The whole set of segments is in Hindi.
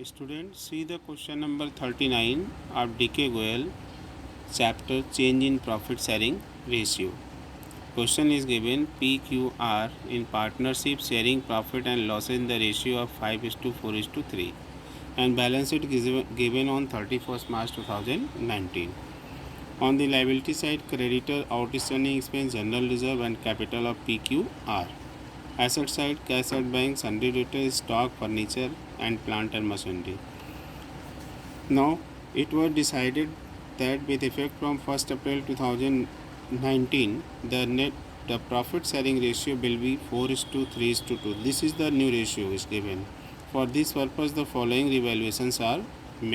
Students, see the question number 39 of DK Goyal, chapter Change in Profit Sharing Ratio. Question is given PQR in partnership sharing profit and loss in the ratio of 5:4:3 and balance sheet given on 31st March 2019. On the liability side, creditor, outstanding expense, general reserve and capital of PQR. Asset side, cash at bank, sundry debtors, stock, furniture and plant and machinery. Now, it was decided that with effect from 1st April 2019, the profit sharing ratio will be 4:3:2. This is the new ratio is given. For this purpose, the following revaluations are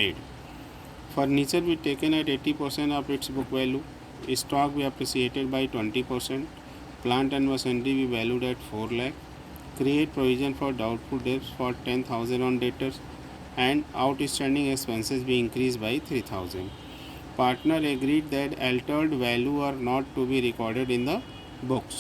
made. Furniture be taken at 80% of its book value. Stock be appreciated by 20%. Plant and machinery be valued at 4 lakh. Create provision for doubtful debts for 10,000 on debtors and outstanding expenses be increased by 3,000. Partner agreed that altered value are not to be recorded in the books.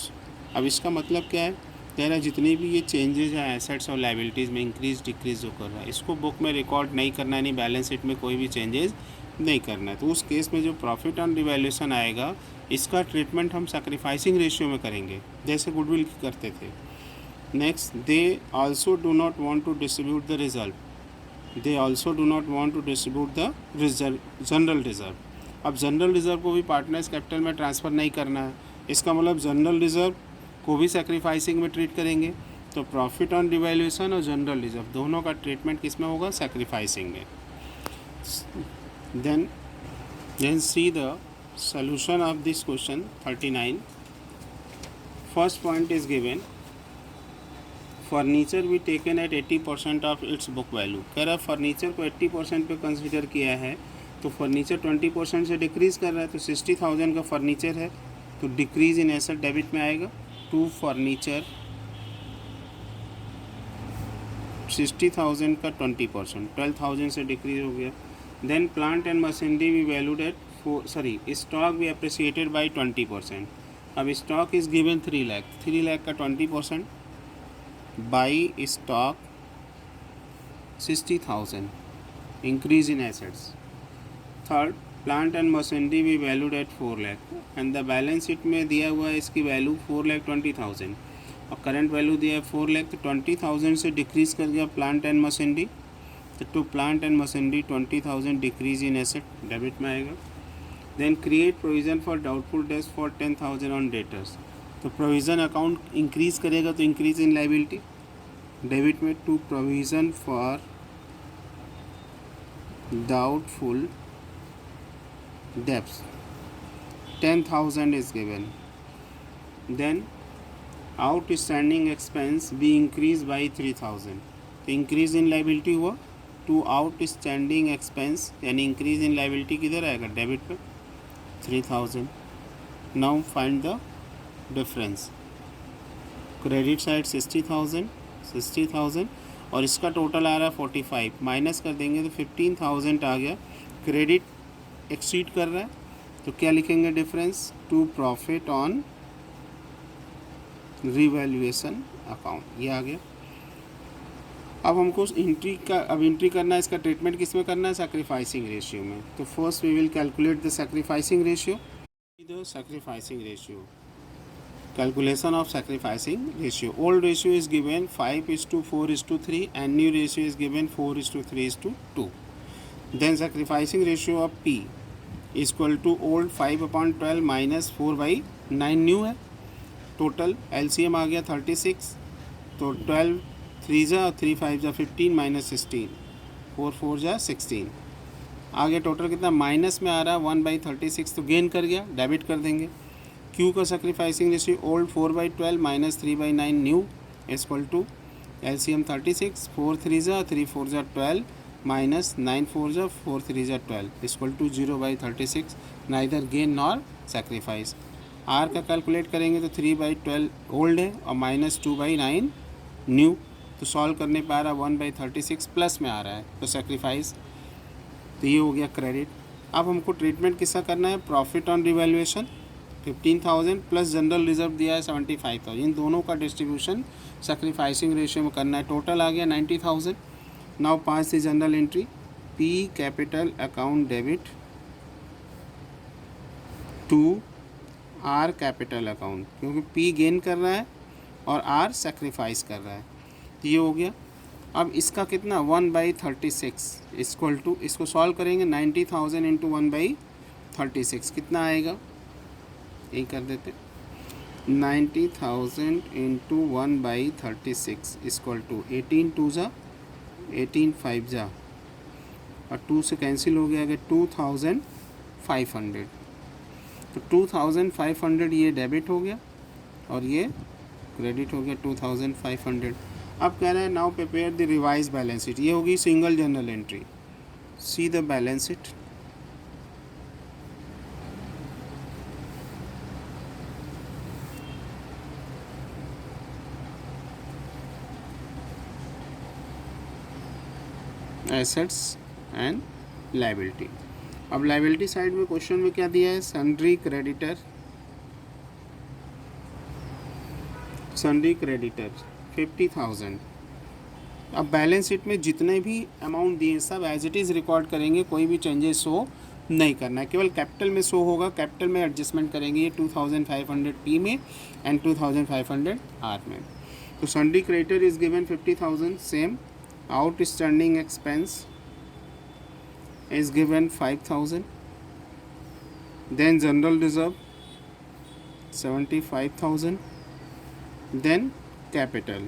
अब इसका मतलब क्या है? कह रहा है जितनी भी ये चेंजेस हैं एसेट्स और लाइबिलिटीज़ में इंक्रीज डिक्रीज जो कर रहा है इसको बुक में रिकॉर्ड नहीं करना है, नहीं बैलेंस शीट में कोई भी चेंजेस नहीं करना है. तो उस केस में जो प्रॉफिट ऑन रिवैल्यूएशन आएगा इसका ट्रीटमेंट हम सैक्रिफाइसिंग रेशियो में करेंगे जैसे गुडविल की करते थे. Next, they also do not want to distribute the reserve. They also do not want to distribute the general reserve. अब जनरल रिजर्व को भी पार्टनर्स कैपिटल में ट्रांसफ़र नहीं करना है. इसका मतलब जनरल रिजर्व को भी सैक्रिफाइसिंग में ट्रीट करेंगे. तो प्रॉफिट ऑन रिवैल्यूएशन और जनरल रिजर्व दोनों का ट्रीटमेंट किस में होगा? सैक्रिफाइसिंग में. then see the solution of this question 39. First point is given, furniture भी taken at 80% of its book value. कह रहा है फर्नीचर को 80% पे कंसिडर किया है तो फर्नीचर 20% से डिक्रीज़ कर रहा है. तो 60,000 का फर्नीचर है तो डिक्रीज़ इन एसेट डेबिट में आएगा. टू फर्नीचर 60,000 का 20% 12,000 से डिक्रीज हो गया. देन प्लांट एंड मशीनरी भी वैल्यूड एट स्टॉक भी अप्रिसिएटेड बाई 20%. अब stock is given 3 lakh. 3 lakh का 20% by stock 60,000 increase in assets. Third, plant and machinery भी valued at 4 lakh and the balance sheet में दिया हुआ है इसकी वैल्यू 4,20,000 और करंट वैल्यू दिया है 4 लाख. तो 20,000 से डिक्रीज कर गया प्लांट एंड मशीनरी. तो to plant and machinery 20,000 decrease in asset debit में आएगा. Then create provision for doubtful debts for 10,000 on debtors. तो प्रोविज़न अकाउंट इंक्रीज़ करेगा तो इंक्रीज इन लाइबिलिटी डेबिट में. To provision for doubtful debts 10,000 is given. Then outstanding expense be increased by 3,000. तो इंक्रीज इन लाइबिलिटी हुआ. टू आउटस्टैंडिंग एक्सपेंस यानी इंक्रीज इन लाइबिलिटी किधर आएगा? डेबिट पे 3,000. Now find the difference. Credit side 60,000 और इसका टोटल आ रहा है 45. माइनस कर देंगे तो 15,000 आ गया. क्रेडिट एक्सीड कर रहा है तो क्या लिखेंगे difference? To profit on revaluation account. ये आ गया. अब हमको एंट्री करना है. इसका ट्रीटमेंट किस में करना है? सैक्रिफाइसिंग रेशियो में. तो first we will calculate the sacrificing ratio. The sacrificing ratio, calculation of sacrificing ratio. Old ratio is given 5:4:3 and new ratio is given 4:3:2. Then sacrificing ratio of P is equal to old 5/12 minus 4/9 new है. टोटल LCM आ गया 36. तो 12 3 जा 3 5 जा 15 माइनस 16 4 4 जा 16 आ गया. टोटल कितना माइनस में आ रहा है 1/36. तो गेन कर गया, डेबिट कर देंगे. क्यू का sacrificing ratio old 4/12 minus 3/9 new equal to LCM 36. 4 3 जा 3 4 जा 12 माइनस 9 4 जा 4 3 जा 12 equal to 0/36. Neither gain nor sacrifice. R का कैलकुलेट करेंगे तो 3/12 ओल्ड है और माइनस 2/9 न्यू. तो सॉल्व करने पर आ रहा 1/36 प्लस में आ रहा है तो सैक्रिफाइस. तो ये हो गया क्रेडिट. अब हमको ट्रीटमेंट किसका करना है? Profit on revaluation 15,000 plus general reserve दिया है 75,000. इन दोनों का डिस्ट्रीब्यूशन सैक्रिफाइसिंग रेशियो में करना है. टोटल आ गया 90,000. Now pass the general entry P capital account debit to R capital account, क्योंकि पी गेन कर रहा है और आर सेक्रीफाइस कर रहा है, तो ये हो गया। अब इसका कितना 1/36 इक्वल टू, इसको सॉल्व करेंगे 90,000 इंटू 1/36 कितना आएगा, यही कर देते 90,000 इंटू 1/36 इक्वल टू 18 2 जा 18 5 जा और 2 से कैंसिल हो गया 2,500, तो 2,500 ये डेबिट हो गया और ये क्रेडिट हो गया 2,500। अब कह रहा है now prepare the revise balance sheet, ये होगी single journal entry. See the balance sheet, assets and liability. अब लायबिलिटी साइड में क्वेश्चन में क्या दिया है, सन्ड्री क्रेडिटर 50,000। अब बैलेंस शीट में जितने भी अमाउंट दिए सब एज इट इज़ रिकॉर्ड करेंगे, कोई भी चेंजेस शो नहीं करना है, केवल कैपिटल में शो होगा, कैपिटल में एडजस्टमेंट करेंगे ये 2,500 पी में एंड 2,500 आर में। तो sundry creditor is given 50,000 same, outstanding expense is given 5,000, then general reserve 75,000, then capital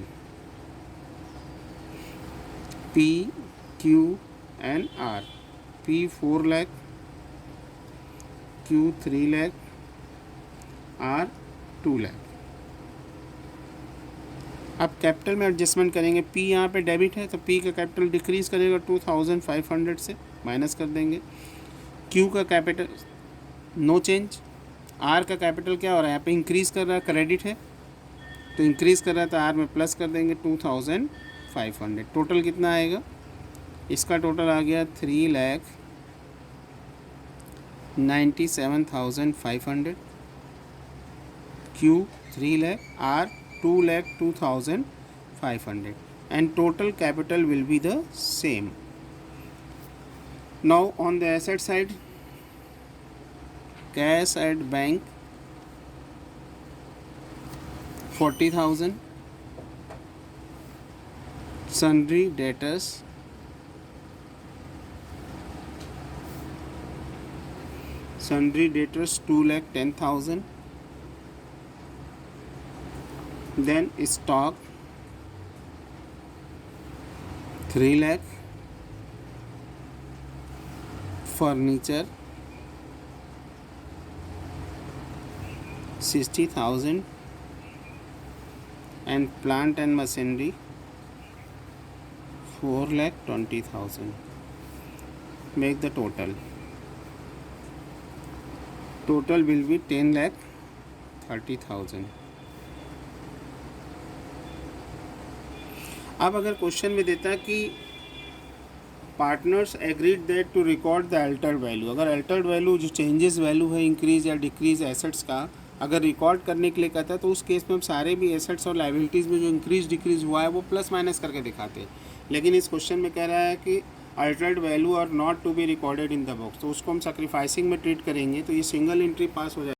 P, Q and R, P 4 lakh, Q 3 lakh, R 2 lakh। अब कैपिटल में एडजस्टमेंट करेंगे, P यहाँ पे डेबिट है तो P का कैपिटल डिक्रीज़ करेगा 2,500 से, माइनस कर देंगे। Q का कैपिटल नो चेंज, R का कैपिटल क्या हो रहा है यहाँ पे इंक्रीज़ कर रहा है, क्रेडिट है तो इंक्रीज़ कर रहा है तो R में प्लस कर देंगे 2,500। टोटल कितना आएगा, इसका टोटल आ गया 3,97,500, Q 3 lakh, R 2,02,500 and total capital will be the same. Now on the asset side, cash at bank 40,000, sundry debtors 2,10,000, then stock 3 lakh, furniture 60,000 and plant and machinery 4,20,000. Make the total. Total will be 10,30,000. अब अगर क्वेश्चन में देता कि partners agreed that to record the altered value, अगर अल्टर्ड वैल्यू जो चेंजेस वैल्यू है इंक्रीज या डिक्रीज एसेट्स का अगर रिकॉर्ड करने के लिए कहता है तो उस केस में हम सारे भी एसेट्स और लायबिलिटीज़ में जो इंक्रीज डिक्रीज हुआ है वो प्लस माइनस करके दिखाते हैं। लेकिन इस क्वेश्चन में कह रहा है कि altered value are not to be recorded in the books, तो उसको हम सैक्रिफाइसिंग में ट्रीट करेंगे तो ये सिंगल एंट्री पास हो जाएगा।